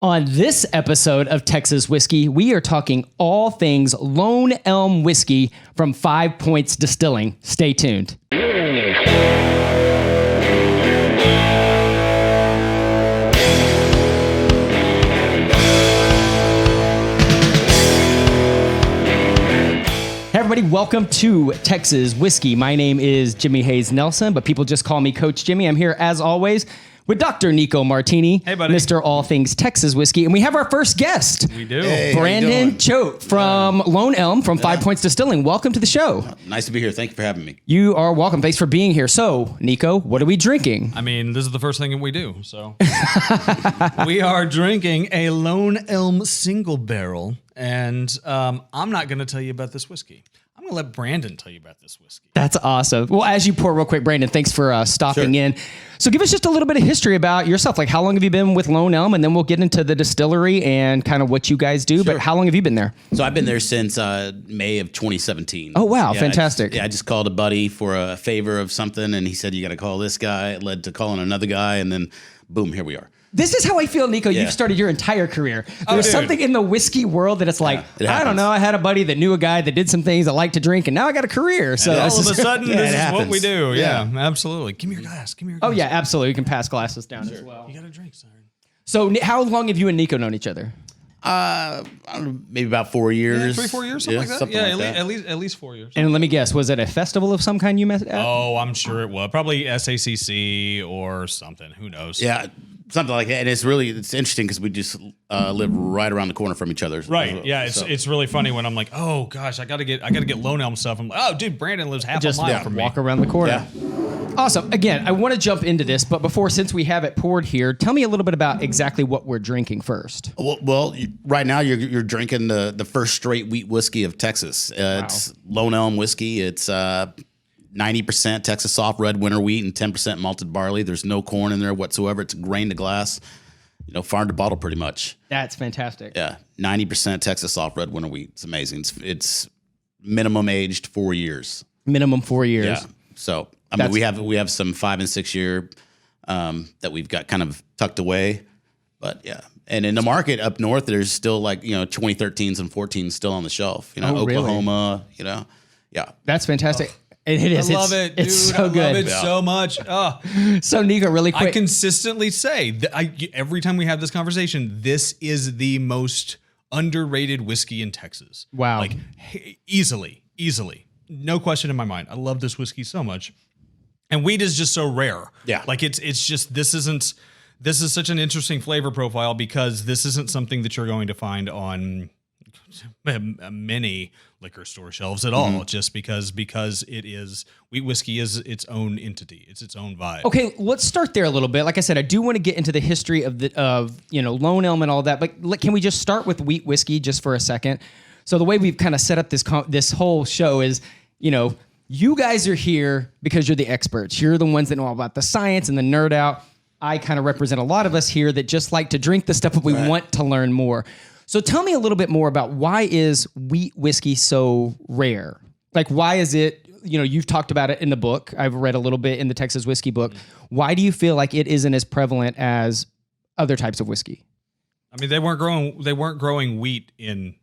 On this episode of Texas Whiskey, we are talking all things Lone Elm Whiskey from 5 Points Distilling. Stay tuned. Hey everybody, welcome to Texas Whiskey. My name is Jimmy Hayes Nelson, but people just call me Coach Jimmy. I'm here as always with Dr. Nico Martini, hey, buddy. Mr. All Things Texas Whiskey. And we have our first guest. We do. Hey, Brandon Choate from Lone Elm from 5 Points Distilling. Welcome to the show. Nice to be here. Thank you for having me. You are welcome. Thanks for being here. So, Nico, what are we drinking? I mean, this is the first thing we do. So we are drinking a Lone Elm single barrel. And I'm not going to tell you about this whiskey. I'm going to let Brandon tell you about this whiskey. That's awesome. Well, as you pour real quick, Brandon, thanks for stopping in. So give us just a little bit of history about yourself. Like, how long have you been with Lone Elm? And then we'll get into the distillery and kind of what you guys do. But how long have you been there? So I've been there since May of 2017. Oh, wow. Fantastic. I just called a buddy for a favor of something, and he said, you got to call this guy. It led to calling another guy, and then boom, here we are. This is how I feel, Nico. Yeah. You've started your entire career. There's something in the whiskey world that it's like, it I don't know. I had a buddy that knew a guy that did some things that liked to drink, and now I got a career. So All of a sudden, this is happens. what we do. Yeah, absolutely. Give me your glass. Give me your glass. Oh, yeah, absolutely. You can pass glasses down as well. You got a drink, sorry. So how long have you and Nico known each other? I don't know, maybe about 4 years. 3-4 years, something like that. Something Yeah, like that. at least 4 years. And let me guess, was it a festival of some kind you met at? Oh, I'm sure it was. Probably SACC or something. Who knows? Yeah, something like that. And it's interesting because we just live right around the corner from each other. Right. Yeah. It's really funny when I'm like, oh gosh, I gotta get Lone Elm stuff. I'm like, oh dude, Brandon lives half a mile from me. Walk around the corner. Yeah. Awesome. Again, I want to jump into this, but before, since we have it poured here, tell me a little bit about exactly what we're drinking first. Well, right now you're drinking the first straight wheat whiskey of Texas. It's Lone Elm Whiskey. It's 90% Texas soft red winter wheat and 10% malted barley. There's no corn in there whatsoever. It's grain to glass, farm to bottle pretty much. That's fantastic. Yeah, 90% Texas soft red winter wheat. It's amazing. It's minimum aged 4 years. Minimum 4 years. Yeah. So I mean, we have some 5 and 6 year that we've got kind of tucked away, but yeah. And in the market up north, there's still 2013s and 14s still on the shelf. Oklahoma. Really? Yeah. That's fantastic. It is. I love it, dude. It's so I good. love it so much. Oh. So Nico, really quick. I consistently say that every time we have this conversation, this is the most underrated whiskey in Texas. Wow. Easily. No question in my mind. I love this whiskey so much. And wheat is just so rare. Yeah. It's just, this is such an interesting flavor profile because this isn't something that you're going to find on many liquor store shelves at all, just because it is, wheat whiskey is its own entity. It's its own vibe. Okay, let's start there a little bit. Like I said, I do want to get into the history of Lone Elm and all that, but can we just start with wheat whiskey just for a second? So the way we've kind of set up this whole show is, you guys are here because you're the experts. You're the ones that know all about the science and the nerd out. I kind of represent a lot of us here that just like to drink the stuff, but we want to learn more. So tell me a little bit more about why is wheat whiskey so rare? Like, why is it, you've talked about it in the book. I've read a little bit in the Texas Whiskey book. Why do you feel like it isn't as prevalent as other types of whiskey? I mean, they weren't growing wheat in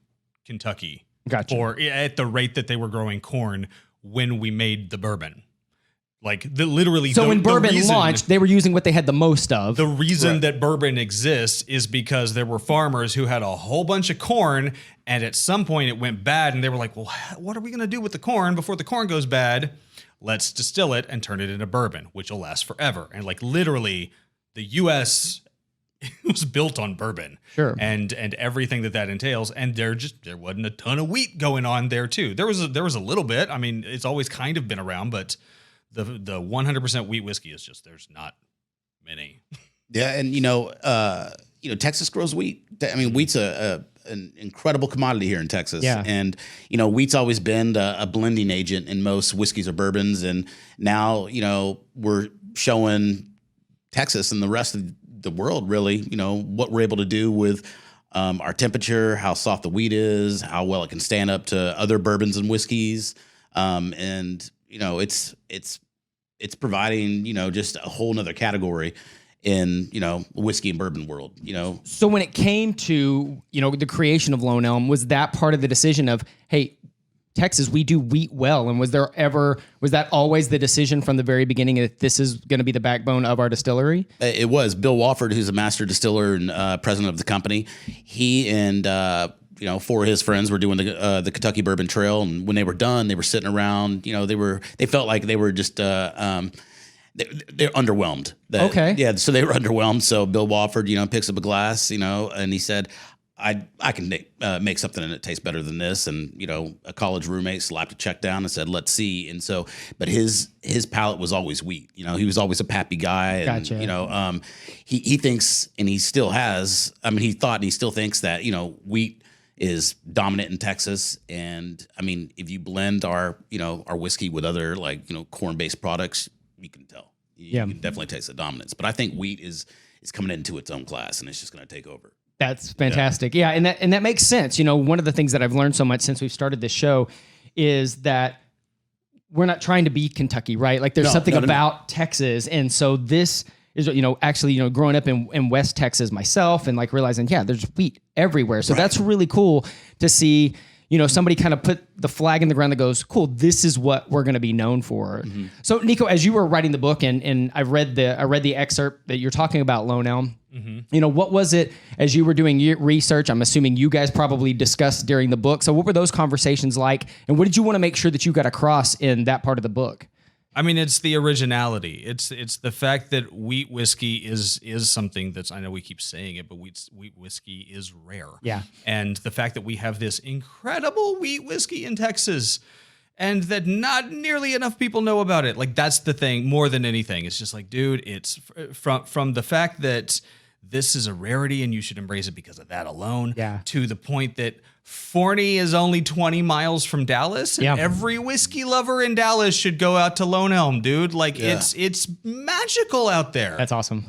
Kentucky. Gotcha. Or at the rate that they were growing corn when we made the bourbon. So when bourbon launched, they were using what they had the most of. The reason that bourbon exists is because there were farmers who had a whole bunch of corn, and at some point it went bad, and they were like, well, what are we going to do with the corn before the corn goes bad? Let's distill it and turn it into bourbon, which will last forever. And literally, the U.S. was built on bourbon. Sure. And everything that entails. And there wasn't a ton of wheat going on there too. There was a little bit. I mean, it's always kind of been around, but the 100% wheat whiskey is just, there's not many. Yeah, and Texas grows wheat. I mean, wheat's an incredible commodity here in Texas. Yeah. And wheat's always been a blending agent in most whiskeys or bourbons, and now we're showing Texas and the rest of the world really, what we're able to do with our temperature, how soft the wheat is, how well it can stand up to other bourbons and whiskeys, and it's providing just a whole nother category in, whiskey and bourbon world, So when it came to, the creation of Lone Elm, was that part of the decision of, hey, Texas, we do wheat well? And was that always the decision from the very beginning that this is going to be the backbone of our distillery? It was. Bill Wofford, who's a master distiller and president of the company. He and, 4 of his friends were doing the Kentucky Bourbon Trail. And when they were done, they were sitting around, they felt like they were just, they're underwhelmed. Okay. Yeah. So they were underwhelmed. So Bill Wofford, picks up a glass, and he said, I can make something and it tastes better than this. And, a college roommate slapped a check down and said, let's see. And so, but his palate was always wheat. He was always a Pappy guy. And, Gotcha. He thinks, and he still has, he thought and he still thinks that, wheat is dominant in Texas. And if you blend our whiskey with other corn-based products, you can tell. You can definitely taste the dominance. But I think wheat is coming into its own class, and it's just going to take over. That's fantastic. Yeah, and that makes sense. One of the things that I've learned so much since we've started this show is that we're not trying to be Kentucky, right? Like there's something about Texas. And so this is, actually, growing up in West Texas myself and realizing, there's wheat everywhere. So that's really cool to see, somebody kind of put the flag in the ground that goes, cool, this is what we're going to be known for. Mm-hmm. So Nico, as you were writing the book and I read the excerpt that you're talking about Lone Elm, mm-hmm. What was it as you were doing your research? I'm assuming you guys probably discussed during the book. So what were those conversations like? And what did you want to make sure that you got across in that part of the book? It's the originality. It's the fact that wheat whiskey is something that's, I know we keep saying it, but wheat whiskey is rare. Yeah. And the fact that we have this incredible wheat whiskey in Texas and that not nearly enough people know about it. That's the thing more than anything. It's just dude, it's from the fact that this is a rarity and you should embrace it because of that alone, to the point that Forney is only 20 miles from Dallas, and every whiskey lover in Dallas should go out to Lone Elm, dude. It's magical out there. That's awesome.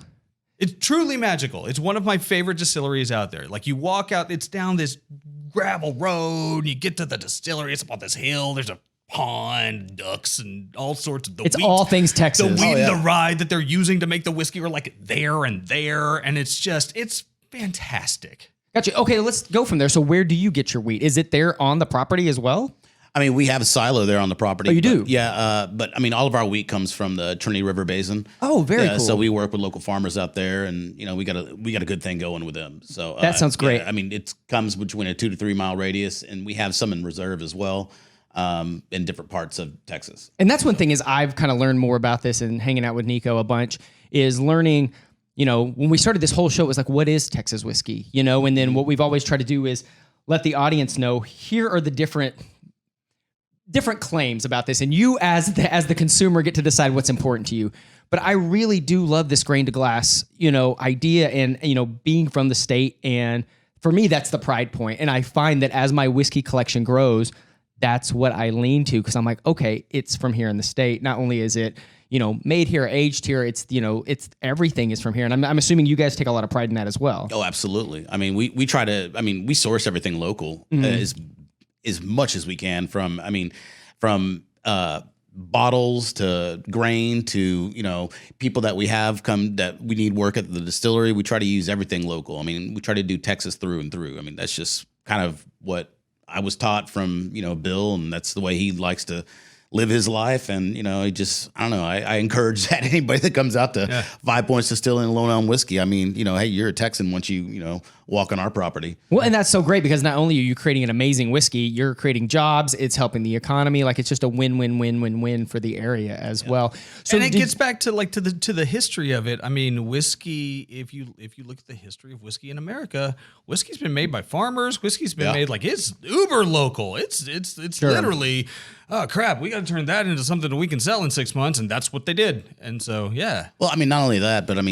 It's truly magical. It's one of my favorite distilleries out there. You walk out, it's down this gravel road, you get to the distillery, it's up on this hill, there's a pond, ducks, and all sorts of It's all things Texas. The wheat and the rye that they're using to make the whiskey are there and there, and it's fantastic. Gotcha. Okay, let's go from there. So where do you get your wheat? Is it there on the property as well? We have a silo there on the property. Oh, you do? Yeah, but all of our wheat comes from the Trinity River Basin. Oh, very cool. So we work with local farmers out there, and we got a good thing going with them. So that sounds great. Yeah, it comes between a 2 to 3 mile radius, and we have some in reserve as well. In different parts of Texas. And that's one thing is I've kind of learned more about this and hanging out with Nico a bunch is learning, when we started this whole show, it was what is Texas whiskey? And then what we've always tried to do is let the audience know, here are the different claims about this. And you as the consumer get to decide what's important to you. But I really do love this grain to glass, idea and, being from the state. And for me, that's the pride point. And I find that as my whiskey collection grows, that's what I lean to because I'm okay, it's from here in the state. Not only is it, made here, aged here, it's everything is from here. And I'm assuming you guys take a lot of pride in that as well. Oh, absolutely. We try to, we source everything local as much as we can from bottles to grain to, people that we have come that we need work at the distillery. We try to use everything local. we try to do Texas through and through. That's just kind of what I was taught from, Bill, and that's the way he likes to live his life. And, I don't know. I encourage that anybody that comes out to 5 Points Distilling Lone Elm Whiskey. Hey, you're a Texan once you, walk on our property. Well, and that's so great because not only are you creating an amazing whiskey, you're creating jobs, it's helping the economy. It's just a win-win-win-win-win for the area as well. So and it gets back to the history of it. Whiskey, if you look at the history of whiskey in America, whiskey's been made by farmers. Whiskey's been made it's uber local. It's literally, oh crap, we got to turn that into something that we can sell in 6 months, and that's what they did. And so, yeah. Well, not only that, but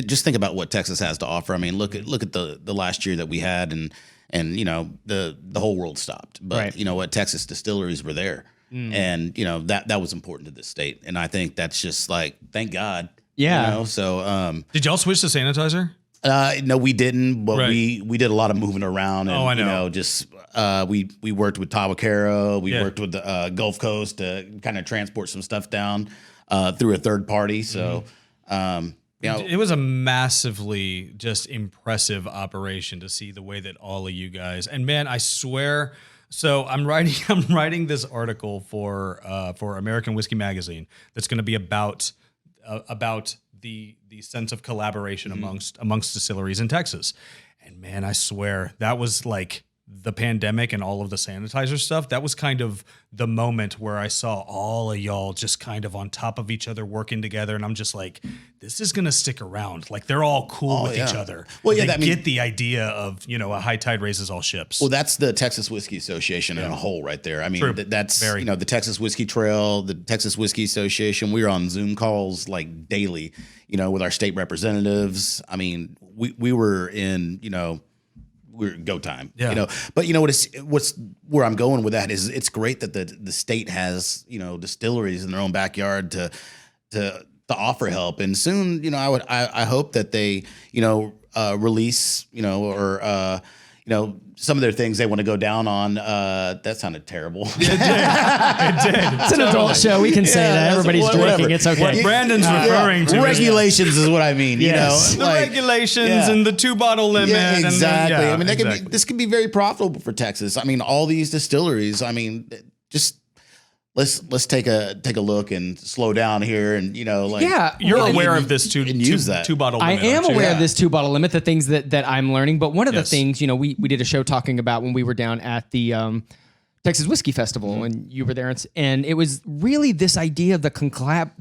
just think about what Texas has to offer. Look at the last year that we had, and the whole world stopped. But you know what, Texas distilleries were there, and that was important to this state. And I think that's just thank God. Yeah. So did y'all switch to sanitizer? No, we didn't, but we did a lot of moving around, and I know. We worked with Tawakera, we worked with the Gulf Coast to kind of transport some stuff down through a third party. So You know, it was a massively just impressive operation to see the way that all of you guys, and man, I swear. So I'm writing this article for American Whiskey Magazine that's going to be about the sense of collaboration amongst distilleries in Texas. And man, I swear that was like the pandemic and all of the sanitizer stuff. That was kind of the moment where I saw all of y'all just kind of on top of each other working together. And I'm just like, this is going to stick around. Like they're all cool with each other. Well, yeah, they get the idea of, a high tide raises all ships. Well, that's the Texas Whiskey Association in a whole right there. I mean, that's, the Texas Whiskey Trail, the Texas Whiskey Association. We were on Zoom calls like daily, with our state representatives. I mean, we were in, we're go time, but what's where I'm going with that is it's great that the state has, distilleries in their own backyard to offer help. And soon, I hope that they, release, or some of their things they want to go down on. That sounded terrible. It did. It's an adult show. We can say that. Everybody's drinking. Whatever. It's okay. What Brandon's referring to regulations is what I mean. Yes. The regulations and the 2-bottle limit. Yeah, exactly. And this could be very profitable for Texas. I mean, all these distilleries. I mean, just. Let's take a look and slow down here and you're aware of this two bottle limit. I am aware of this 2-bottle limit, the things that I'm learning. But one of the things, we did a show talking about when we were down at the Texas Whiskey Festival and you were there, and it was really this idea of the conclab,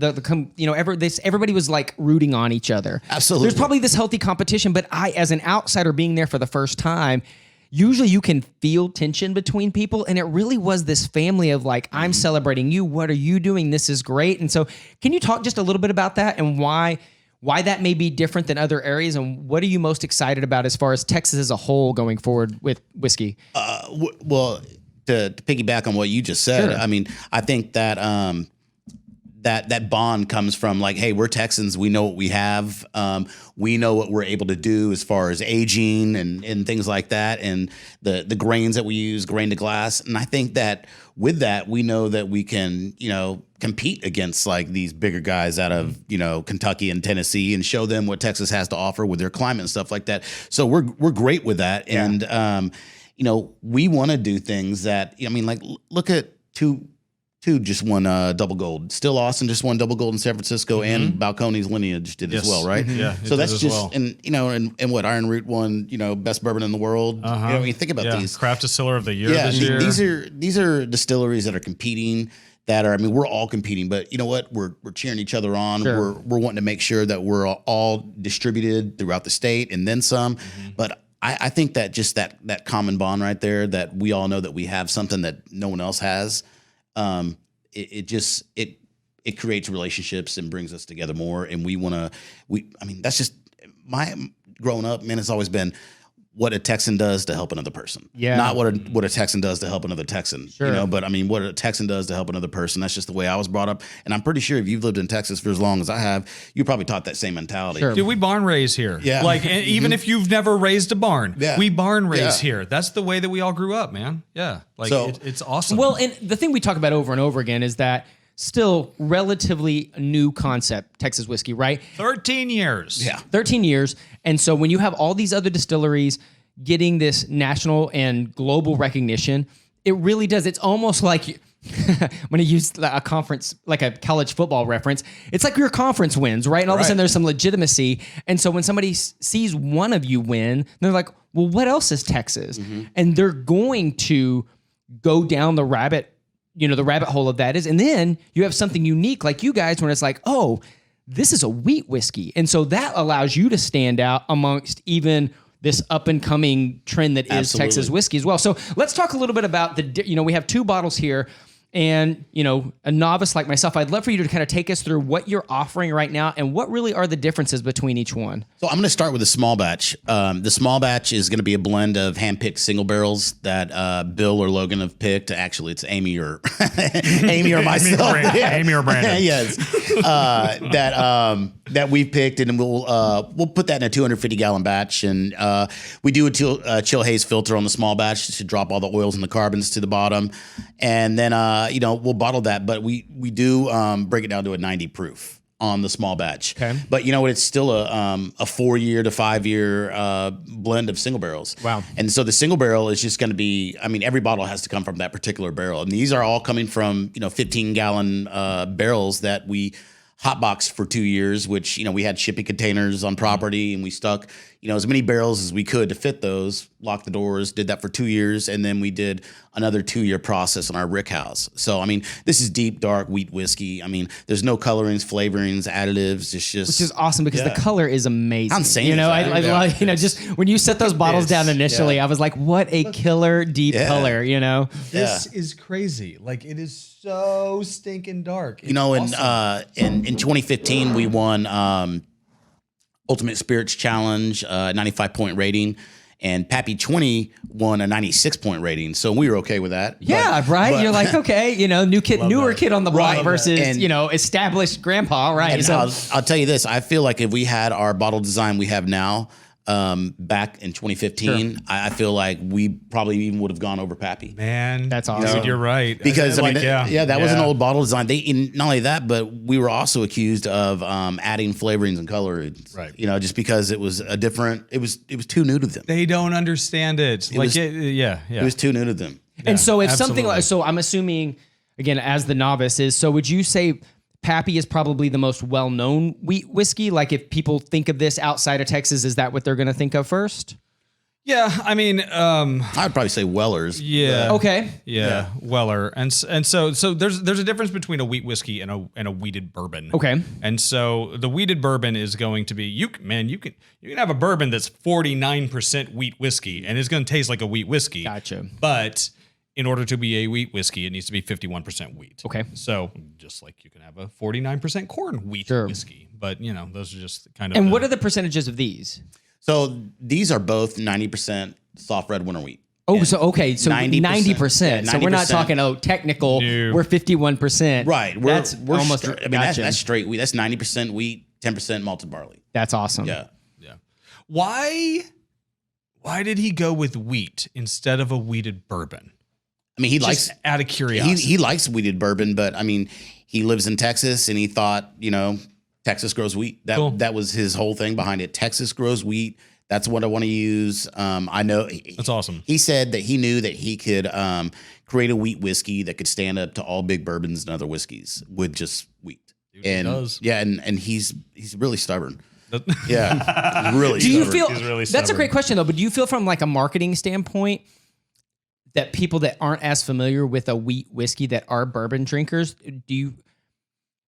everybody was like rooting on each other. Absolutely. There's probably this healthy competition, but I, as an outsider being there for the first time, usually you can feel tension between people, and it really was this family of like, I'm celebrating you. What are you doing? This is great. And so can you talk just a little bit about that and why that may be different than other areas, and what are you most excited about as far as Texas as a whole going forward with whiskey? Well, to piggyback on what you just said, Sure. I mean, I think that that bond comes from like, hey, we're Texans. We know what we have. We know what we're able to do as far as aging and things like that, and the grains that we use, grain to glass. And I think that with that, we know that we can, compete against like these bigger guys out of, Kentucky and Tennessee, and show them what Texas has to offer with their climate and stuff like that. So we're great with that. Yeah. And, we want to do things that, like look at two just won double gold. Still Austin just won double gold in San Francisco, and Balcones Lineage did as well, right? Yeah. So that's just and what Iron Root won, best bourbon in the world. When you think about these, Craft Distiller of the Year this year. These are distilleries that are competing. We're all competing, but you know what? We're cheering each other on. Sure. We're wanting to make sure that we're all distributed throughout the state and then some. But I think that just that common bond right there, that we all know that we have something that no one else has. It creates relationships and brings us together more. And that's just my growing up, man, it's always been what a Texan does to help another person. Yeah. Not what a Texan does to help another Texan. Sure. But what a Texan does to help another person. That's just the way I was brought up. And I'm pretty sure if you've lived in Texas for as long as I have, you probably taught that same mentality. Sure. Dude, we barn raise here. Yeah. Like, even if you've never raised a barn, we barn raise Yeah. here. That's the way that we all grew up, man. Yeah. Like, So- it's awesome. Well, and the thing we talk about over and over again is that still relatively new concept, Texas whiskey, right? 13 years. Yeah. 13 years. And so when you have all these other distilleries getting this national and global recognition, it really does. It's almost like, I'm going to use a conference, like a college football reference. It's like your conference wins, right? And all of a sudden there's some legitimacy. And so when somebody sees one of you win, they're like, well, what else is Texas? And they're going to go down the rabbit hole of that is. And then you have something unique like you guys, when it's like, oh, this is a wheat whiskey. And so that allows you to stand out amongst even this up and coming trend that is Absolutely. Texas whiskey as well. So let's talk a little bit about we have 2 bottles here, and, a novice like myself, I'd love for you to kind of take us through what you're offering right now and what really are the differences between each one. So I'm going to start with the small batch. The small batch is going to be a blend of hand-picked single barrels that Bill or Logan have picked. Actually, it's Amy or myself. Amy or Brandon. Yes. That we've picked, and we'll put that in a 250-gallon batch. And we do a chill haze filter on the small batch to drop all the oils and the carbons to the bottom. And then, we'll bottle that. But we do break it down to a 90 proof. on the small batch. Okay. But you know what? It's still a 4 year to 5 year blend of single barrels. Wow. And so the single barrel is just going to be, I mean, every bottle has to come from that particular barrel. And these are all coming from, 15-gallon barrels that we hotboxed for 2 years, which, we had shipping containers on property and we stuck, as many barrels as we could to fit those, locked the doors, did that for 2 years. And then we did another 2-year process on our rick house. So, I mean, this is deep, dark wheat whiskey. I mean, there's no colorings, flavorings, additives. It's just, which is awesome because the color is amazing. I'm saying I just when you set those bottles down initially, I was like, what a killer deep color, This is crazy. Like, it is so stinking dark. It's awesome. In 2015, we won Ultimate Spirits Challenge, 95-point rating. And Pappy 20 won a 96-point rating, so we were okay with that. Yeah, right. You're like, okay, newer kid on the block versus established grandpa, right? And I'll tell you this: I feel like if we had our bottle design we have now back in 2015, I feel like we probably even would have gone over Pappy. Man, that's awesome. You're right. Because that was an old bottle design. Not only that, but we were also accused of adding flavorings and colorings. Right. Just because it was it was too new to them. They don't understand it. It was too new to them. And so if something like, so I'm assuming again as the novice is, so would you say Pappy is probably the most well-known wheat whiskey? Like if people think of this outside of Texas, is that what they're going to think of first? Yeah, I mean, I'd probably say Weller's. Yeah. Okay. Yeah, Weller, and so there's a difference between a wheat whiskey and a wheated bourbon. Okay. And so the wheated bourbon is going to be you can have a bourbon that's 49% wheat whiskey and it's going to taste like a wheat whiskey. Gotcha. But in order to be a wheat whiskey, it needs to be 51% wheat. Okay. So just like you can have a 49% corn wheat whiskey, but those are just kind of. And what are the percentages of these? So these are both 90% soft red winter wheat. Oh, so 90%. Yeah, so we're not talking technical. No. We're 51%. Right. We're almost. That's straight wheat. That's 90% wheat, 10% malted barley. That's awesome. Yeah. Why did he go with wheat instead of a wheated bourbon? I mean, he Just likes out of curiosity. He likes wheated bourbon, but I mean, he lives in Texas and he thought, Texas grows wheat. That was his whole thing behind it. Texas grows wheat. That's what I want to use. I know that's awesome. He said that he knew that he could create a wheat whiskey that could stand up to all big bourbons and other whiskeys with just wheat. Dude, he does. Yeah, and he's really stubborn. Yeah, really. Do you stubborn. feel He's really that's a stubborn. great question though? But do you feel from like a marketing standpoint that people that aren't as familiar with a wheat whiskey that are bourbon drinkers,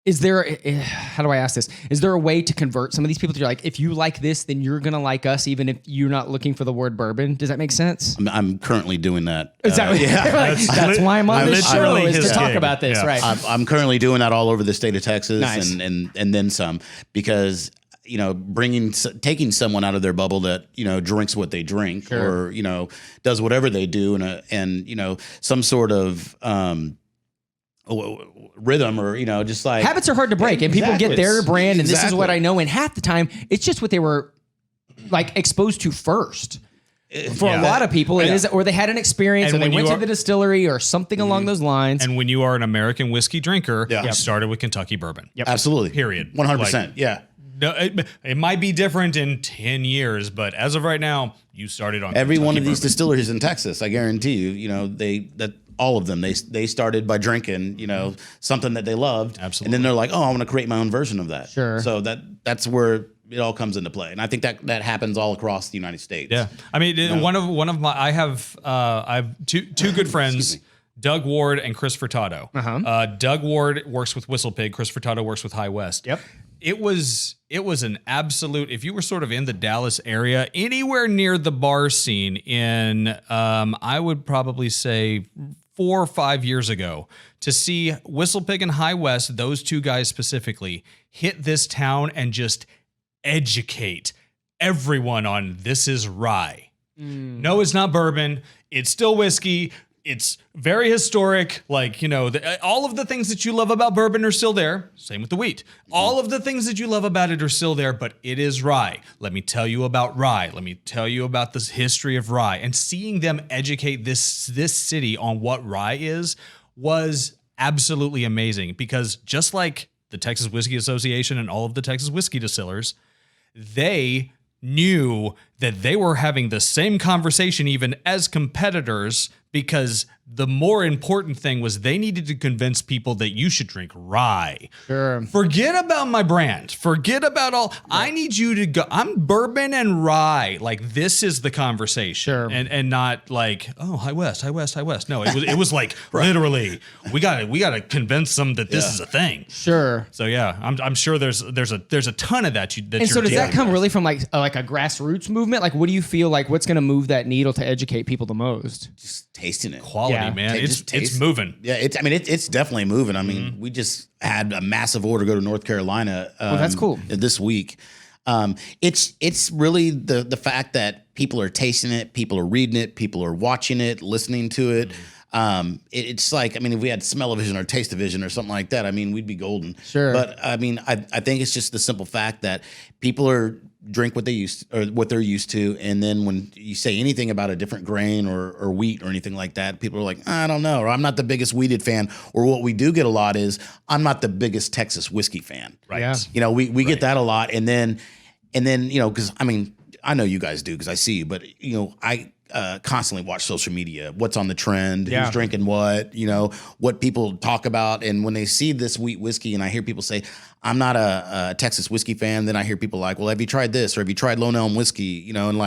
is there, how do I ask this? Is there a way to convert some of these people to like, if you like this, then you're going to like us, even if you're not looking for the word bourbon? Does that make sense? I'm currly doing that. Exactly. That's why I'm on this show is to talk gig. about this. Yeah. Right. I'm currently doing that all over the state of Texas Nice. and then some, because taking someone out of their bubble that drinks what they drink or does whatever they do and some sort of rhythm or just like habits are hard to break and people get their brand and this is what I know, and half the time it's just what they were like exposed to first. For a lot of people, it is, or they had an experience, or they went to the distillery, or something along those lines. And when you are an American whiskey drinker, you started with Kentucky bourbon. Yep. Absolutely, Period. 100%. Yeah. No, it might be different in 10 years, but as of right now, you started on every Kentucky one of these bourbon. distilleries in Texas. I guarantee all of them they started by drinking something that they loved, Absolutely. and then they're like, oh, I want to create my own version of that. Sure. So that's where it all comes into play, and I think that happens all across the United States. Yeah, I mean, one of my I have two good friends. Doug Ward and Chris Furtado. Doug Ward works with Whistle Pig. Chris Furtado works with High West. Yep. It was an absolute, if you were sort of in the Dallas area, anywhere near the bar scene in, I would probably say 4 or 5 years ago, to see Whistle Pig and High West, those two guys specifically, hit this town and just educate everyone on this is rye. No, it's not bourbon. It's still whiskey. It's very historic. Like, all of the things that you love about bourbon are still there. Same with the wheat. All of the things that you love about it are still there, but it is rye. Let me tell you about rye. Let me tell you about this history of rye. And seeing them educate this city on what rye is was absolutely amazing, because just like the Texas Whiskey Association and all of the Texas whiskey distillers, they knew that they were having the same conversation even as competitors, because the more important thing was they needed to convince people that you should drink rye. Sure. Forget about my brand. Forget about all. Right. I need you to go. I'm bourbon and rye. Like, this is the conversation. Sure. And not like, oh, High West. No, it was like right. Literally, we gotta convince them that this is a thing. Sure. So yeah, I'm sure there's a ton of that. And so does that come really from like a grassroots movement? Like, what do you feel like? What's going to move that needle to educate people the most? Just tasting it. Quality, man. It's moving. Yeah, it's definitely moving. I mean, we just had a massive order go to North Carolina. That's cool. This week. It's really the fact that people are tasting it, people are reading it, people are watching it, listening to it. It's like, I mean, if we had smell-o-vision or taste-o-vision or something like that, I mean, we'd be golden. Sure. But I mean, I think it's just the simple fact that people drink what they're used to, and then when you say anything about a different grain or wheat or anything like that, people are like, I don't know, or I'm not the biggest wheated fan. Or what we do get a lot is, I'm not the biggest Texas whiskey fan. Right. Yeah. You know, we get that a lot, and then you know, because I mean, I know you guys do because I see you, but you know, I constantly watch social media, what's on the trend, who's drinking what, you know, what people talk about. And when they see this wheat whiskey and I hear people say, I'm not a Texas whiskey fan, then I hear people like, well, have you tried this? Or have you tried Lone Elm Whiskey? You know, and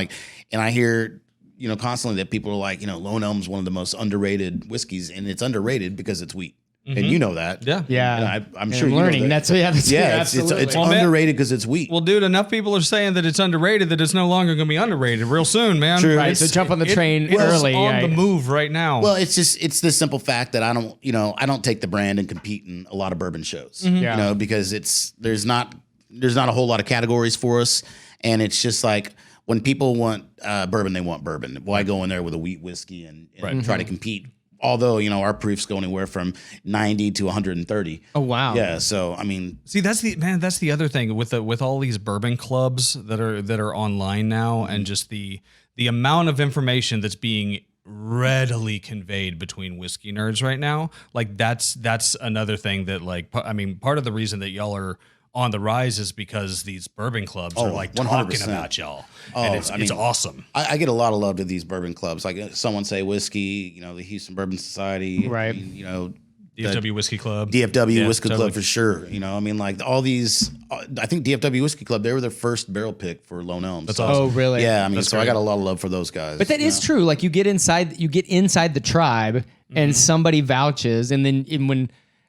I hear, you know, constantly that people are like, you know, Lone Elm's one of the most underrated whiskeys, and it's underrated because it's wheat. Mm-hmm. And you know that. Yeah. Yeah. And I'm sure you learning. Know that. It's underrated because it's wheat. Well, dude, enough people are saying that it's underrated that it's no longer going to be underrated real soon, man. True. Right. So jump on the train early. On the move right now. Well, it's this simple fact that I don't take the brand and compete in a lot of bourbon shows. Mm-hmm. You know, because there's not a whole lot of categories for us, and it's just like, when people want bourbon, they want bourbon. Why go in there with a wheat whiskey and try to compete? Although, you know, our proofs go anywhere from 90 to 130. Oh, wow. Yeah. So, I mean, see, that's the other thing with all these bourbon clubs that are online now, and just the amount of information that's being readily conveyed between whiskey nerds right now. Like, that's another thing that, like, I mean, part of the reason that y'all are on the rise is because these bourbon clubs are like 100%. Talking about y'all. And it's awesome. I get a lot of love to these bourbon clubs. Like, someone say whiskey, you know, the Houston Bourbon Society, right? You know, DFW Whiskey Club, DFW Whiskey Club for sure. You know, I mean, like all these. I think DFW Whiskey Club, they were their first barrel pick for Lone Elm. That's awesome. Oh, really? Yeah, I mean, I got a lot of love for those guys. But that is true. Like, you get inside the tribe, and somebody vouches, and then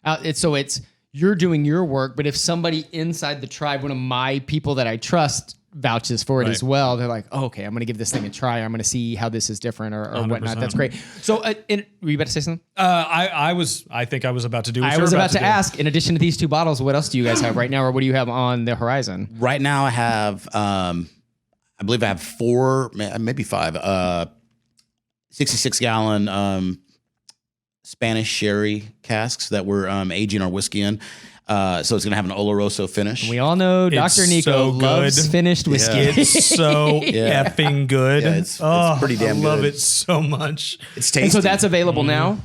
it's you're doing your work, but if somebody inside the tribe, one of my people that I trust, vouches for it as well, they're like, oh, okay, I'm going to give this thing a try. I'm going to see how this is different or whatnot. That's great. So, were you about to say something? I think I was about to do what I was about to ask, in addition to these two bottles, what else do you guys have right now, or what do you have on the horizon? Right now I have, I believe I have 4, maybe 5, 66-gallon Spanish sherry casks that we're aging our whiskey in. So it's going to have an Oloroso finish. We all know Dr. Nico loves finished whiskey. Yeah. It's so effing good. Yeah, it's pretty damn good. I love it so much. It's tasty. And so that's available now?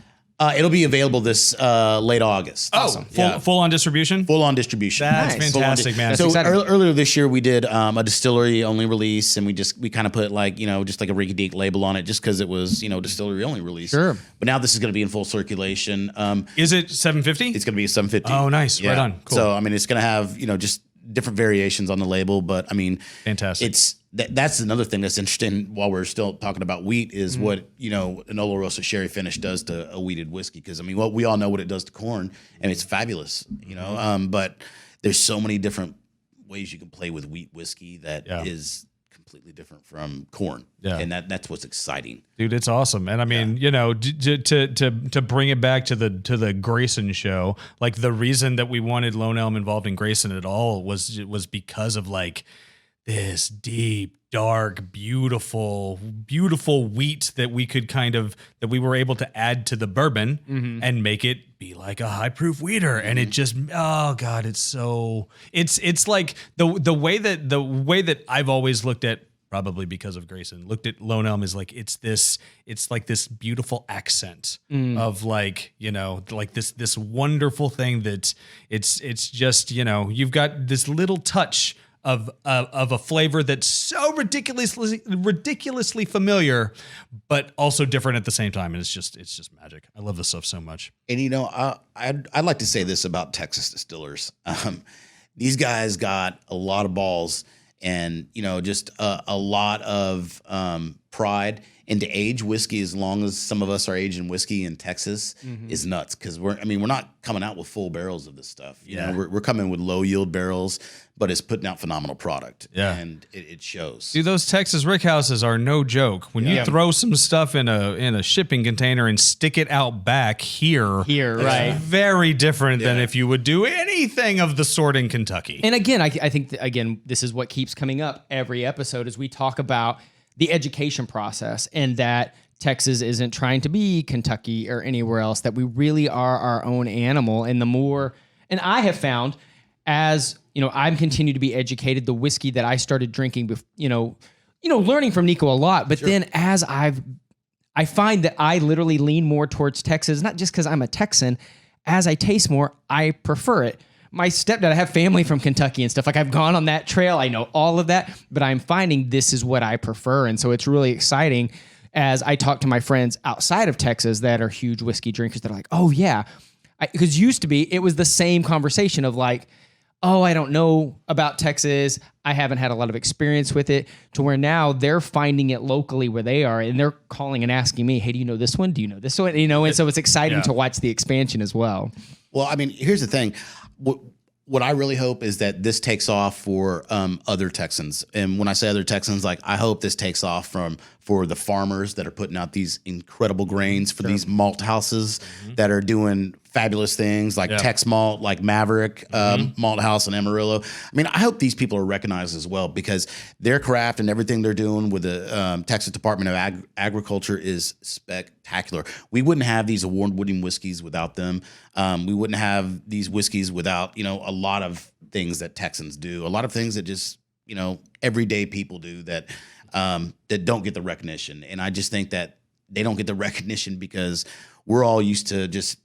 It'll be available this late August. Awesome. Full on distribution? Full on distribution. That's fantastic, man. So earlier this year, we did a distillery only release, and we kind of put just like a rinky-dink label on it just because it was, distillery only release. Sure. But now this is going to be in full circulation. Is it 750? It's going to be a 750. Oh, nice. Yeah. Right on. Cool. So, I mean, it's going to have, just different variations on the label, but I mean, fantastic. That's another thing that's interesting while we're still talking about wheat is what, an Oloroso sherry finish does to a wheated whiskey. Because, I mean, we all know what it does to corn, and it's fabulous, but there's so many different ways you can play with wheat whiskey that is completely different from corn. Yeah. And that's what's exciting. Dude, it's awesome. And I mean, to bring it back to the Grayson show, like the reason that we wanted Lone Elm involved in Grayson at all was because of like this deep, dark, beautiful wheat that we could that we were able to add to the bourbon and make it be like a high proof wheater. And it just, oh God, it's like the way that I've always looked at probably because of Grayson, looked at Lone Elm as like it's like this beautiful accent of like, you know, like this wonderful thing that it's just, you know, you've got this little touch of a flavor that's so ridiculously familiar, but also different at the same time, and it's just magic. I love this stuff so much. And you know, I'd like to say this about Texas distillers. These guys got a lot of balls, and you know, just a lot of pride. And to age whiskey as long as some of us are aging whiskey in Texas is nuts, because we're not coming out with full barrels of this stuff. You know, we're coming with low yield barrels, but it's putting out phenomenal product. And it shows. Dude, those Texas rickhouses are no joke. When you throw some stuff in a shipping container and stick it out back here, right, very different than if you would do anything of the sort in Kentucky. And again, I think this is what keeps coming up every episode as we talk about the education process, and that Texas isn't trying to be Kentucky or anywhere else, that we really are our own animal. And the more, and I have found, as you know, I'm continuing to be educated, the whiskey that I started drinking, learning from Nico a lot, but then as I find that I literally lean more towards Texas, not just because I'm a Texan. As I taste more, I prefer it. My stepdad, I have family from Kentucky and stuff. Like, I've gone on that trail. I know all of that, but I'm finding this is what I prefer. And so it's really exciting as I talk to my friends outside of Texas that are huge whiskey drinkers that are like, oh yeah. Because used to be, it was the same conversation of like, oh, I don't know about Texas. I haven't had a lot of experience with it, to where now they're finding it locally where they are, and they're calling and asking me, hey, do you know this one? Do you know this one? You know, and so it's exciting to watch the expansion as well. Well, I mean, here's the thing. What I really hope is that this takes off for other Texans. And when I say other Texans, like, I hope this takes off for the farmers that are putting out these incredible grains, for these malt houses that are doing fabulous things like Tex Malt, like Maverick Malt House in Amarillo. I mean, I hope these people are recognized as well, because their craft and everything they're doing with the Texas Department of Agriculture is spectacular. We wouldn't have these award-winning whiskeys without them. We wouldn't have these whiskeys without, you know, a lot of things that Texans do, a lot of things that just, you know, everyday people do that don't get the recognition. And I just think that they don't get the recognition because we're all used to just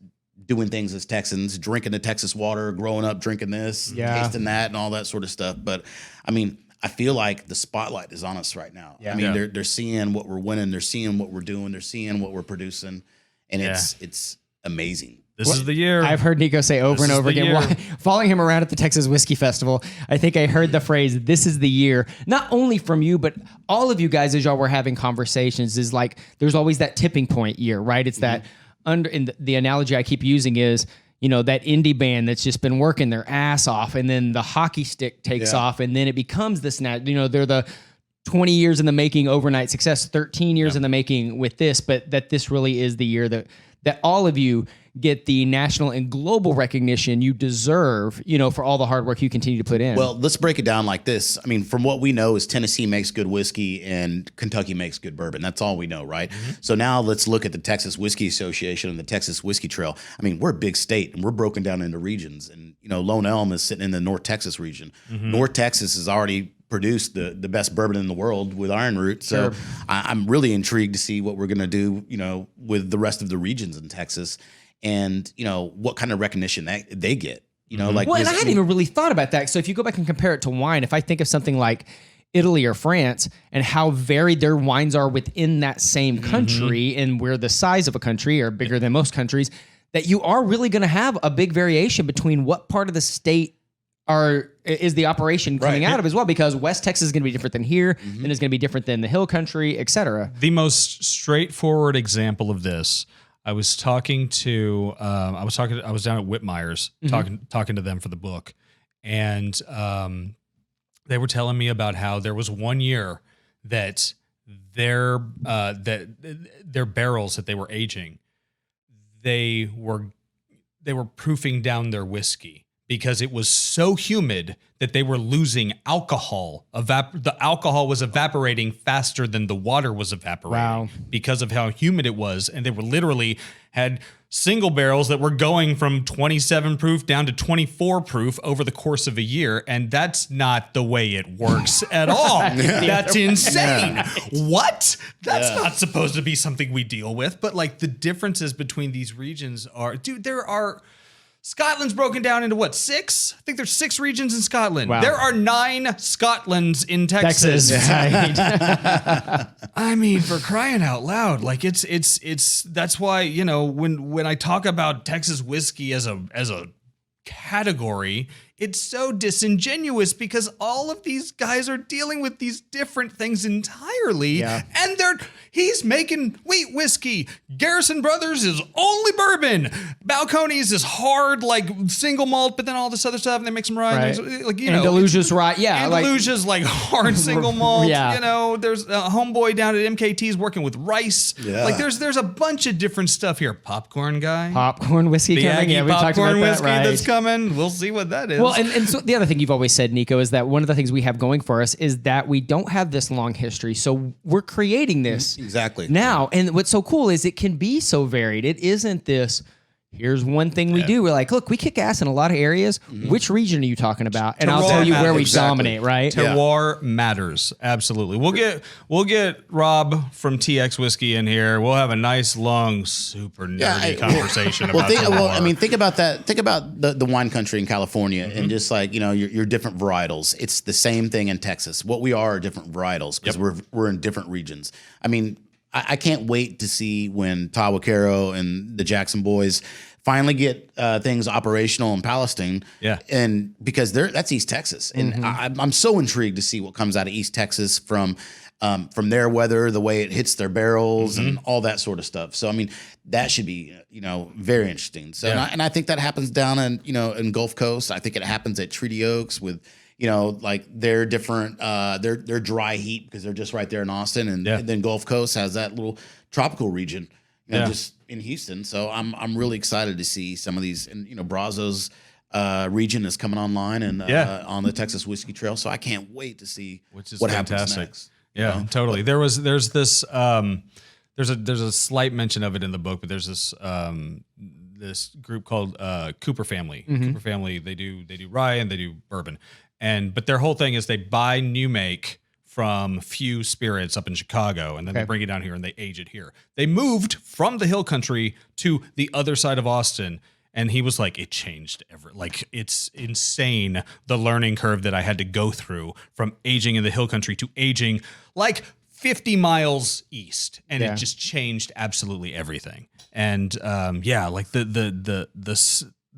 doing things as Texans, drinking the Texas water, growing up drinking this, tasting that, and all that sort of stuff. But I mean, I feel like the spotlight is on us right now. I mean, they're seeing what we're winning, they're seeing what we're doing, they're seeing what we're producing, and it's amazing. This is the year. I've heard Nico say over and over again, following him around at the Texas Whiskey Festival, I think I heard the phrase, this is the year, not only from you, but all of you guys, as y'all were having conversations, is like, there's always that tipping point year, right? It's that the analogy I keep using is, you know, that indie band that's just been working their ass off, and then the hockey stick takes off, and then it becomes this, you know, they're the 20 years in the making overnight success, 13 years in the making with this, but that this really is the year that all of you get the national and global recognition you deserve, you know, for all the hard work you continue to put in. Well, let's break it down like this. I mean, from what we know is Tennessee makes good whiskey and Kentucky makes good bourbon. That's all we know, right? So now let's look at the Texas Whiskey Association and the Texas Whiskey Trail. I mean, we're a big state, and we're broken down into regions. And, you know, Lone Elm is sitting in the North Texas region. North Texas has already produced the best bourbon in the world with Iron Root. So I'm really intrigued to see what we're going to do, you know, with the rest of the regions in Texas. And, you know, what kind of recognition they get, you know, like. Well, and I hadn't even really thought about that. So if you go back and compare it to wine, if I think of something like Italy or France and how varied their wines are within that same country, and we're the size of a country or bigger than most countries, that you are really going to have a big variation between what part of the state is the operation coming out of as well, because West Texas is going to be different than here, and it's going to be different than the Hill Country, et cetera. The most straightforward example of this, I was talking to, I was down at Whitmeyer's talking to them for the book, and they were telling me about how there was one year that their barrels that they were aging, they were proofing down their whiskey because it was so humid that they were losing alcohol. The alcohol was evaporating faster than the water was evaporating because of how humid it was. And they were literally had single barrels that were going from 27 proof down to 24 proof over the course of a year. And that's not the way it works at all. That's insane. Yeah. What? That's not supposed to be something we deal with. But like the differences between these regions are, dude, Scotland's broken down into what, 6? I think there's 6 regions in Scotland. Wow. There are 9 Scotlands in Texas. Right. I mean, for crying out loud, like it's that's why, you know, when I talk about Texas whiskey as a category, it's so disingenuous because all of these guys are dealing with these different things entirely. Yeah. And he's making wheat whiskey. Garrison Brothers is only bourbon. Balcones is hard, like single malt, but then all this other stuff, and they make some rye. Right. Like, you know, Andalusia's rye. Yeah. Andalusia's like hard single malt. Yeah. You know, there's a homeboy down at MKT's working with rice. Yeah. Like there's a bunch of different stuff here. Popcorn guy. Popcorn whiskey coming. Yeah, we talked about that, whiskey that's coming. We'll see what that is. Well, and so the other thing you've always said, Nico, is that one of the things we have going for us is that we don't have this long history. So we're creating this now. And what's so cool is it can be so varied. It isn't this, here's one thing we do. We're like, look, we kick ass in a lot of areas. Which region are you talking about? And I'll tell you where we dominate, right? Terroir matters. Absolutely. We'll get Rob from TX Whiskey in here. We'll have a nice, long, super nerdy conversation about terroir. I mean, think about that. Think about the wine country in California and just like, you know, your different varietals. It's the same thing in Texas. What we are different varietals because we're in different regions. I mean, I can't wait to see when Todd Vaquero and the Jackson boys finally get things operational in Palestine. Yeah. And because that's East Texas. And I'm so intrigued to see what comes out of East Texas from their weather, the way it hits their barrels and all that sort of stuff. So, I mean, that should be, you know, very interesting. So, and I think that happens down in Gulf Coast. I think it happens at Treaty Oaks with, you know, like they're different, they're dry heat because they're just right there in Austin. And then Gulf Coast has that little tropical region, you know, just in Houston. So I'm really excited to see some of these, and, you know, Brazos region is coming online and on the Texas Whiskey Trail. So I can't wait to see what happens next. Yeah, you know? Totally. There's this, there's a slight mention of it in the book, but there's this, this group called Cooper Family. Cooper Family, they do rye and they do bourbon. But their whole thing is they buy new make from Few Spirits up in Chicago, and then they bring it down here and they age it here. They moved from the hill country to the other side of Austin, and he was like, it changed like, it's insane, the learning curve that I had to go through from aging in the hill country to aging like 50 miles east, and it just changed absolutely everything. And like the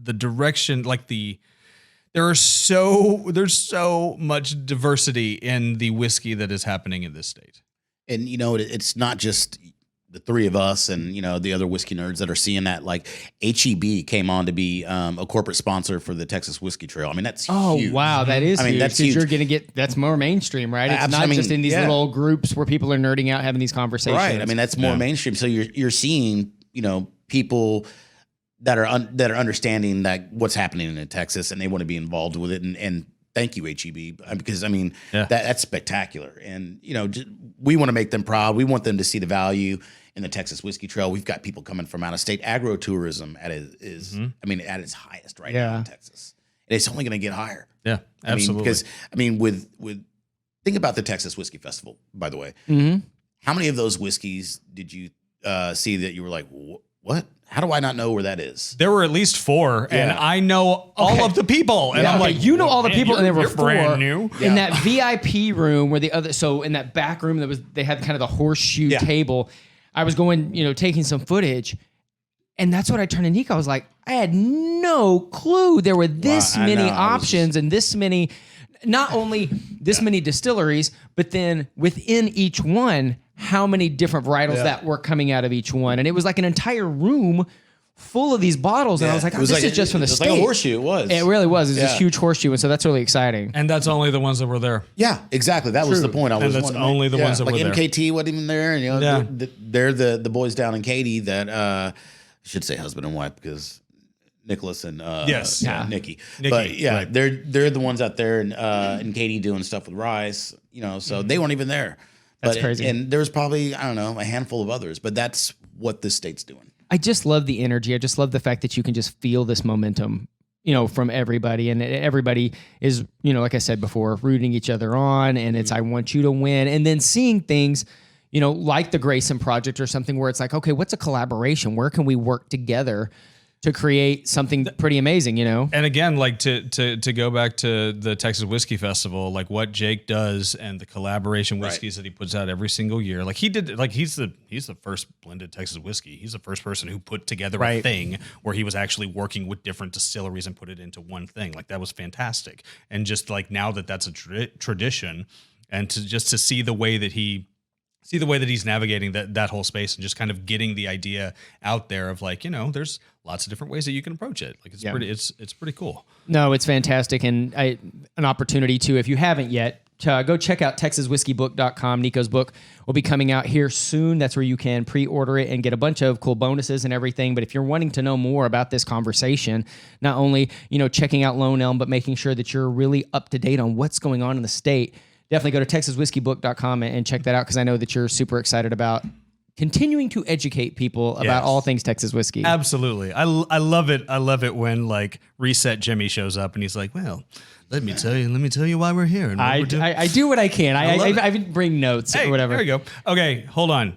direction, like there's so much diversity in the whiskey that is happening in this state. And, you know, it's not just the three of us and, you know, the other whiskey nerds that are seeing that. Like HEB came on to be a corporate sponsor for the Texas Whiskey Trail. I mean, that's huge. Wow, that is huge. That's huge. You're going to that's more mainstream, right? It's not just in these little groups where people are nerding out having these conversations. Right. I mean, that's more mainstream. So you're seeing, you know, people that are understanding that what's happening in Texas and they want to be involved with it. And thank you, HEB, because I mean that's spectacular. And you know, we want to make them proud. We want them to see the value in the Texas Whiskey Trail. We've got people coming from out of state. Agro-tourism at its highest right now in Texas, and it's only going to get higher. Yeah, absolutely. Because think about the Texas Whiskey Festival. By the way, how many of those whiskeys did you see that you were like, what? How do I not know where that is? There were at least 4, and I know all of the people. And I'm like, you know all the people, and there were 4 brand new in that VIP room where in that back room they had kind of the horseshoe table. I was going, you know, taking some footage, and that's what I turned to Nico. I was like, I had no clue there were this many options and this many, not only this many distilleries, but then within each one, how many different varietals that were coming out of each one. And it was like an entire room full of these bottles. And I was like, this is just from the state. It was like a horseshoe, it was. It really was. It was this huge horseshoe. And so that's really exciting. And that's only the ones that were there. Yeah, exactly. That was the point. That's only the ones that were there. Like MKT wasn't even there. And, you know, they're the boys down in Katy that, I should say husband and wife because Nicholas and Nikki. But yeah, right. they're the ones out there, and Katie doing stuff with Rise, so they weren't even there. That's crazy. And there was probably, I don't know, a handful of others, but that's what this state's doing. I just love the energy. I just love the fact that you can just feel this momentum, from everybody, and everybody is, like I said before, rooting each other on, and it's, I want you to win. And then seeing things, like the Grayson Project or something where it's like, okay, what's a collaboration? Where can we work together to create something pretty amazing, And again, like to go back to the Texas Whiskey Festival, like what Jake does and the collaboration whiskeys that he puts out every single year. Like he did, like he's the first blended Texas whiskey. He's the first person who put together a thing where he was actually working with different distilleries and put it into one thing. Like that was fantastic. And just like now that's a tradition, and to see the way that he's navigating that whole space and just kind of getting the idea out there of like, there's lots of different ways that you can approach it. Like it's pretty cool. No, it's fantastic. And an opportunity to, if you haven't yet, to go check out TexasWhiskeyBook.com. Nico's book will be coming out here soon. That's where you can pre-order it and get a bunch of cool bonuses and everything. But if you're wanting to know more about this conversation, not only, checking out Lone Elm, but making sure that you're really up to date on what's going on in the state, definitely go to TexasWhiskeyBook.com and check that out, because I know that you're super excited about continuing to educate people about all things Texas whiskey. Absolutely. I love it. I love it when like Reset Jimmy shows up and he's like, well, let me tell you why we're here. And I do what I can. I bring notes or whatever. There we go. Okay, hold on.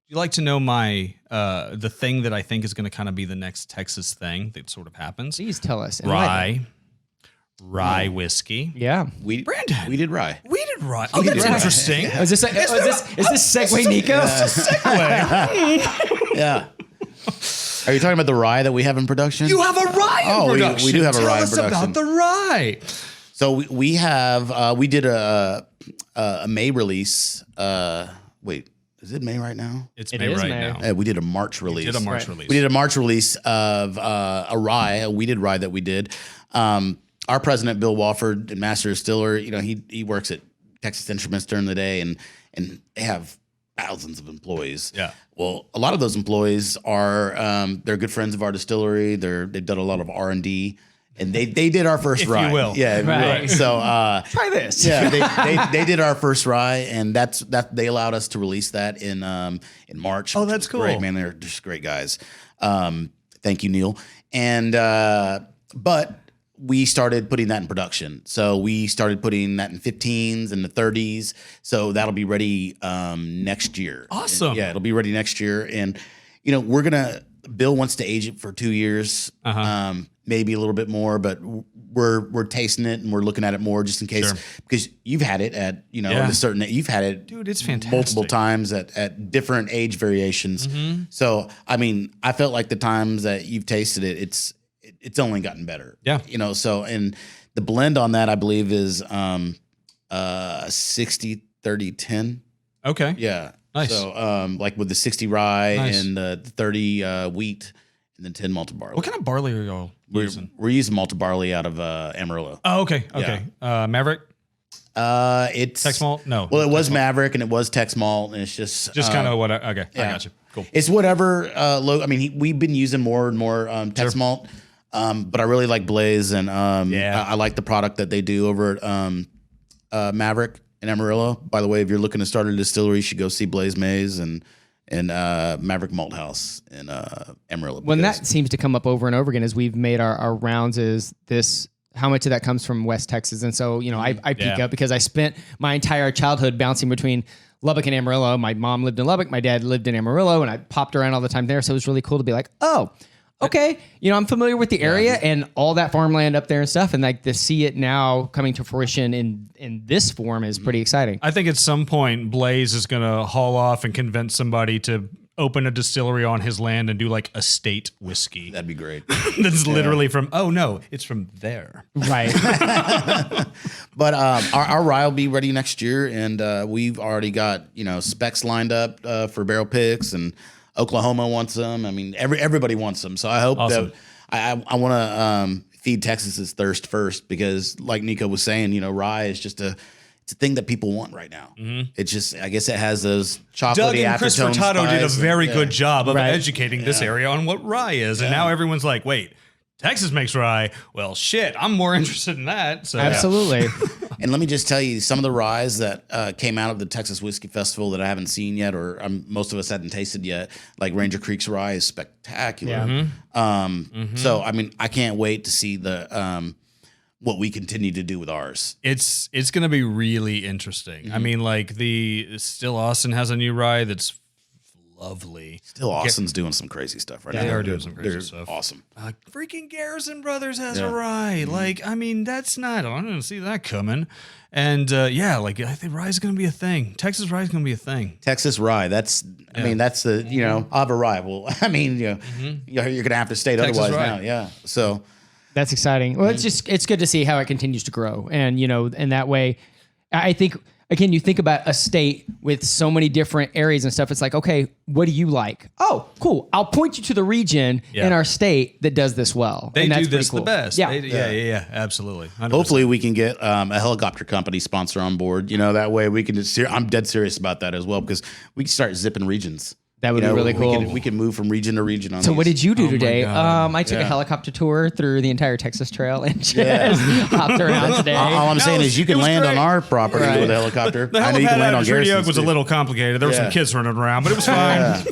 You like to know my the thing that I think is going to kind of be the next Texas thing that sort of happens? Please tell us. Rye whiskey. Yeah. Brandon. We did rye. Oh, that's interesting. Is this segue, Nico? Segue. Yeah. Are you talking about the rye that we have in production? You have a rye in production. We do have a rye in production. Tell us about the rye. So we have, we did a May release. Wait, is it May right now? It's May right now. We did a March release. We did a March release. We did a March release of a rye, a wheated rye that we did. Our president, Bill Wofford, and master distiller, he works at Texas Instruments during the day, and they have thousands of employees. Yeah. Well, a lot of those employees are they're good friends of our distillery. They've done a lot of R&D, and they did our first if rye. You will. Yeah. Right. So try this. Yeah. They did our first rye, and they allowed us to release that in March. Oh, that's cool. Great, man. They're just great guys. Thank you, Neil. And but we started putting that in production. So we started putting that in 15s and the 30s. So that'll be ready next year. Awesome. And, it'll be ready next year. And, Bill wants to age it for 2 years, maybe a little bit more, but we're tasting it and we're looking at it more just in case, because you've had it at, a certain, you've had it. Dude, it's fantastic. Multiple times at different age variations. Mm-hmm. So, I felt like the times that you've tasted it, it's only gotten better. Yeah. So, and the blend on that, I believe, is 60, 30, 10. Okay. Yeah. Nice. So, like with the 60 rye and the 30 wheat and then 10 malted barley. What kind of barley are y'all using? We're using malted barley out of Amarillo. Oh, okay. Okay. Yeah. Maverick? It's Tex Malt? No. Well, it was Maverick and it was Tex Malt, and it's just kind of what okay. I got you. Cool. It's whatever we've been using more and more Tex Malt. But I really like Blaze, and I like the product that they do over at Maverick in Amarillo. By the way, if you're looking to start a distillery, you should go see Blaze Mays and Maverick Malt House in Amarillo. When that seems to come up over and over again as we've made our rounds, is this how much of that comes from West Texas? And so, I peek up because I spent my entire childhood bouncing between Lubbock and Amarillo. My mom lived in Lubbock, my dad lived in Amarillo, and I popped around all the time there. So it was really cool to be like, oh, okay, I'm familiar with the area and all that farmland up there and stuff, and like to see it now coming to fruition in this form is pretty exciting. I think at some point Blaze is going to haul off and convince somebody to open a distillery on his land and do like estate whiskey. That'd be great. That's literally from, oh no, it's from there. Right. But our rye will be ready next year, and we've already got specs lined up for barrel picks, and Oklahoma wants them. I mean, everybody wants them. So I hope that I want to feed Texas's thirst first, because like Nico was saying, rye is just it's a thing that people want right now. It's just, I guess it has those chocolatey Doug and Chris aftertone Furtado did a spice. very good job of Right. educating this area on what rye is. And now everyone's like, wait, Texas makes rye. Well, shit, I'm more interested in that. So Absolutely. And let me just tell you, some of the ryes that came out of the Texas Whiskey Festival that I haven't seen yet, or most of us hadn't tasted yet, like Ranger Creek's rye is spectacular. Yeah. So, I mean, I can't wait to see the what we continue to do with ours. It's going to be really interesting. I mean, like Still Austin has a new rye that's lovely. Still, Austin's doing some crazy stuff right now. They are doing some crazy They're stuff. Awesome. Freaking Garrison Brothers has a rye. Like, I mean, I didn't see that coming. And I think rye is going to be a thing. Texas rye is going to be a thing. Texas rye. I mean, that's the, I'll have a rye. Well, I mean, you're going to have to state Texas otherwise rye. now. Yeah. So That's exciting. Well, it's good to see how it continues to grow. And, in that way, I think, again, you think about a state with so many different areas and stuff. It's like, okay, what do you like? Oh, cool. I'll point you to the region in our state that does this well. They and that's do this pretty cool. the best. Yeah. Yeah, absolutely. 100%. hopefully we can get a helicopter company sponsor on board. That way we can just, I'm dead serious about that as well, because we can start zipping regions. That would be really cool. We can move from region to region on So these. what did you do today? God. I took a helicopter tour through the entire Texas Trail and just hopped around today. All I'm saying is you it can was land great. on our property Right. with a helicopter. The I know you can land on helipad at Garrison's was a too. little complicated. There were some kids running around, but it was fine.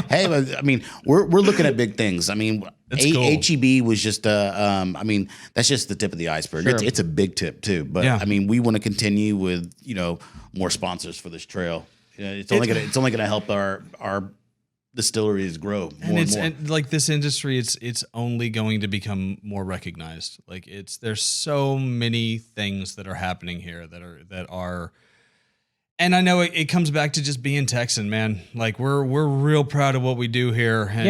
Hey, but, I mean, we're looking at big things. I mean, cool. HEB was just I mean, that's just the tip of the iceberg. Sure. It's a big tip too. But I mean, we want to continue with more sponsors for this trail. It's only gonna help our distilleries grow more and more. And like this industry, it's only going to become more recognized. Like there's so many things that are happening here that are. And I know it comes back to just being Texan, man. Like we're real proud of what we do here, and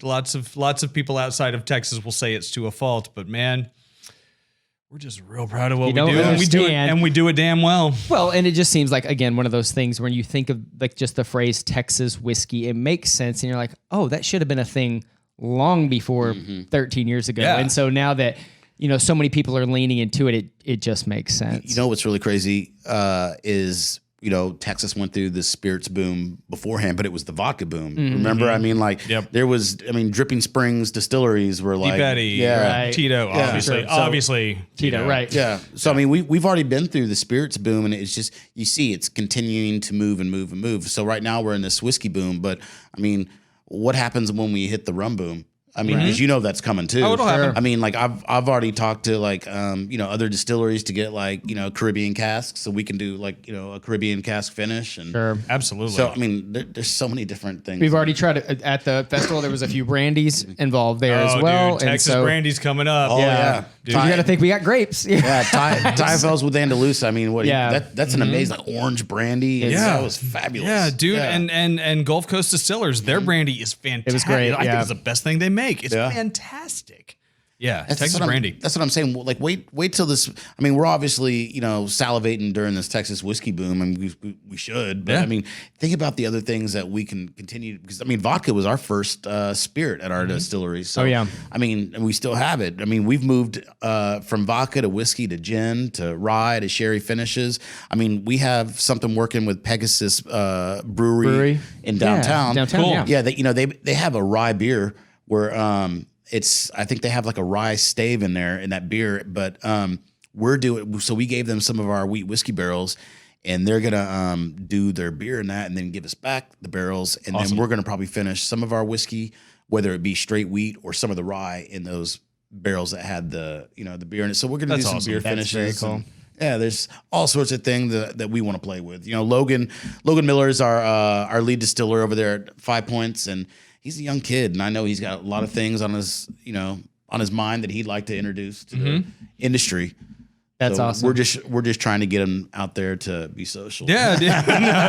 lots of people outside of Texas will say it's to a fault, but man, we're just real proud of what we do, and we do it damn well. Well, and it just seems like, again, one of those things when you think of like just the phrase Texas whiskey, it makes sense, and you're like, oh, that should have been a thing long before 13 years ago, and so now that so many people are leaning into it, it just makes sense. What's really crazy is Texas went through the spirits boom beforehand, but it was the vodka boom. Remember, I mean, there was, Dripping Springs distilleries were like, Betty, right. Tito, obviously, sure. obviously, Tito, right? Yeah. So I mean, we've already been through the spirits boom, and it's just it's continuing to move and move and move. So right now we're in this whiskey boom, but I mean, what happens when we hit the rum boom? I mean, because that's coming too. Oh, it'll happen. I mean, like I've already talked to other distilleries to get Caribbean casks, so we can do a Caribbean cask finish. And Sure. Absolutely. So I mean, there's so many different things. We've already tried it at the festival. There was a few brandies involved there as well. Dude, Texas brandy's coming up. Oh yeah. Dude, you got to think we got grapes. Yeah, Tyfells with Andalusia. I mean, that's an amazing orange brandy. That was fabulous. Yeah, dude, and Gulf Coast Distillers, their brandy is fantastic. It was great. I think it's the best thing they make. It's fantastic. Yeah, Texas brandy. That's what I'm saying. Like, wait till this. I mean, we're obviously salivating during this Texas whiskey boom, and we should. But I mean, think about the other things that we can continue, because I mean, vodka was our first spirit at our distillery. So I mean, and we still have it. I mean, we've moved from vodka to whiskey to gin to rye to sherry finishes. I mean, we have something working with Pegasus Brewery in downtown. Downtown, yeah. They have a rye beer where I think they have like a rye stave in there in that beer, but so we gave them some of our wheat whiskey barrels, and they're gonna do their beer in that and then give us back the barrels, and then we're gonna probably finish some of our whiskey, whether it be straight wheat or some of the rye, in those barrels that had the the beer in it. So we're gonna do some beer finishes. Very cool. Yeah, there's all sorts of things that we want to play with. Logan Miller is our lead distiller over there at 5 Points, and he's a young kid, and I know he's got a lot of things on his mind that he'd like to introduce to the industry. That's awesome. We're just trying to get him out there to be social. Yeah.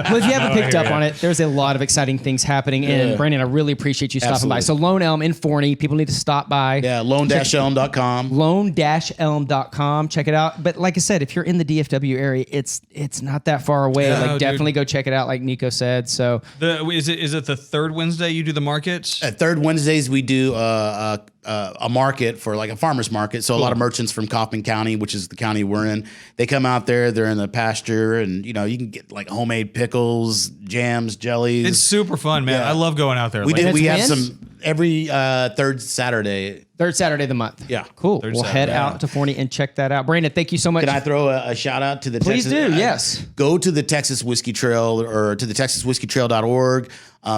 Well, if you haven't picked up on it, there's a lot of exciting things happening. And Brandon, I really appreciate you stopping by. So Lone Elm in Forney, people need to stop by. Yeah, lone-elm.com. Lone-elm.com. Check it out. But like I said, if you're in the DFW area, it's not that far away. Definitely go check it out, like Nico said. So is it the third Wednesday you do the market? At third Wednesdays we do a market for like a farmer's market. So a lot of merchants from Kaufman County, which is the county we're in, they come out there, they're in the pasture, and you can get like homemade pickles, jams, jellies. It's super fun, man. Yeah. I love going out there. We have some every third Saturday. Third Saturday of the month. Yeah. Cool. Third We'll Saturday. head out to Forney and check that out. Brandon, thank you so much. Can I throw a shout out to the Please Texas? do, yes. Go to the Texas Whiskey Trail or to the TexasWhiskeyTrail.org.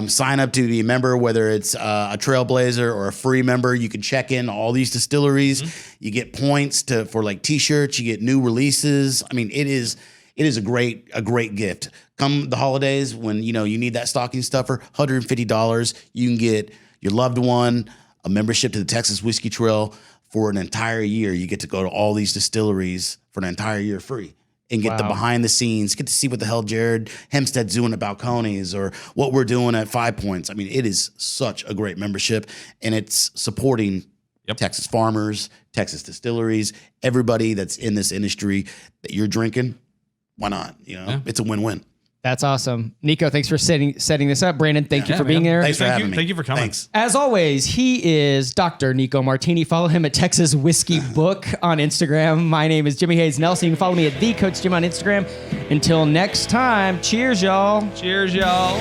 Sign up to be a member, whether it's a trailblazer or a free member. You can check in all these distilleries. You get points for like T-shirts. You get new releases. I mean, it is a great gift. Come the holidays when you need that stocking stuffer, $150. You can get your loved one a membership to the Texas Whiskey Trail for an entire year. You get to go to all these distilleries for an entire year free and get the behind the scenes, get to see what the hell Jared Hempstead's doing at Balcones or what we're doing at 5 Points. I mean, it is such a great membership, and it's supporting Texas farmers, Texas distilleries, everybody that's in this industry that you're drinking. Why not? It's a win-win. That's awesome. Nico, thanks for setting this up. Brandon, thank you for being here. Thanks for having me. Thank you for coming. Thanks. As always, he is Dr. Nico Martini. Follow him at Texas Whiskey Book on Instagram. My name is Jimmy Hayes Nelson. You can follow me at The Coach Jim on Instagram. Until next time, cheers, y'all. Cheers, y'all.